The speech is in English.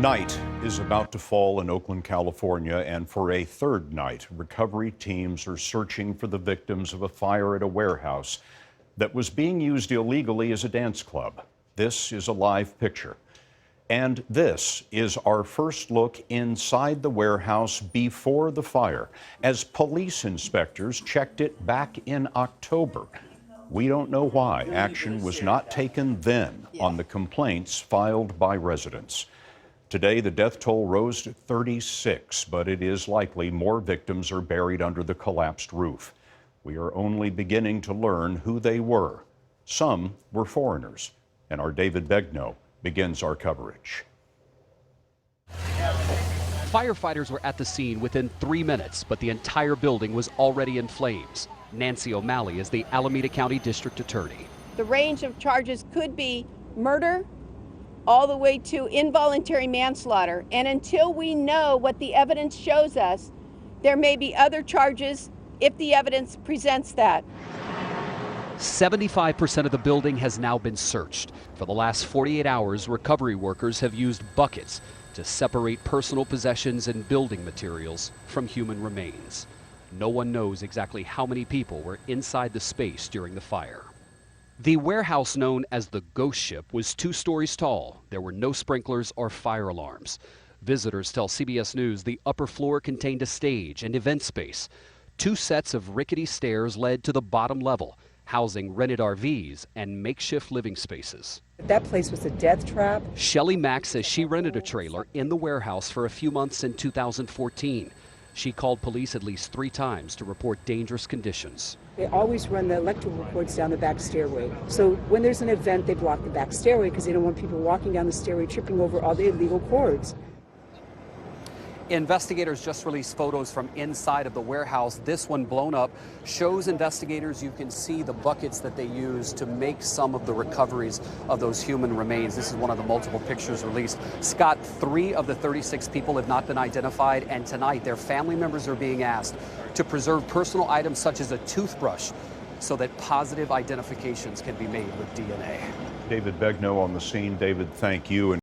Night is about to fall in Oakland, California, and for a third night, recovery teams are searching for the victims of a fire at a warehouse that was being used illegally as a dance club. This is a live picture. And this is our first look inside the warehouse before the fire, as police inspectors checked it back in October. We don't know why action was not taken then on the complaints filed by residents. Today, the death toll rose to 36, but it is likely more victims are buried under the collapsed roof. We are only beginning to learn who they were. Some were foreigners, and our David Benaud begins our coverage. Firefighters were at the scene within 3 minutes, but the entire building was already in flames. Nancy O'Malley is the Alameda County District Attorney. The range of charges could be murder all the way to involuntary manslaughter. And until we know what the evidence shows us, there may be other charges if the evidence presents that. 75% of the building has now been searched. For the last 48 hours, recovery workers have used buckets to separate personal possessions and building materials from human remains. No one knows exactly how many people were inside the space during the fire. The warehouse known as the Ghost Ship was 2 stories tall. There were no sprinklers or fire alarms. Visitors tell CBS News the upper floor contained a stage and event space. 2 sets of rickety stairs led to the bottom level, housing rented RVs and makeshift living spaces. That place was a death trap. Shelley Mack says she rented a trailer in the warehouse for a few months in 2014. She called police at least 3 times to report dangerous conditions. They always run the electrical reports down the back stairway. So when there's an event, they block the back stairway because they don't want people walking down the stairway tripping over all the illegal cords. Investigators just released photos from inside of the warehouse. This one blown up shows investigators you can see the buckets that they use to make some of the recoveries of those human remains. This is one of the multiple pictures released. Scott, 3 of the 36 people have not been identified, and tonight their family members are being asked to preserve personal items such as a toothbrush so that positive identifications can be made with DNA. David Benaud on the scene. David, thank you.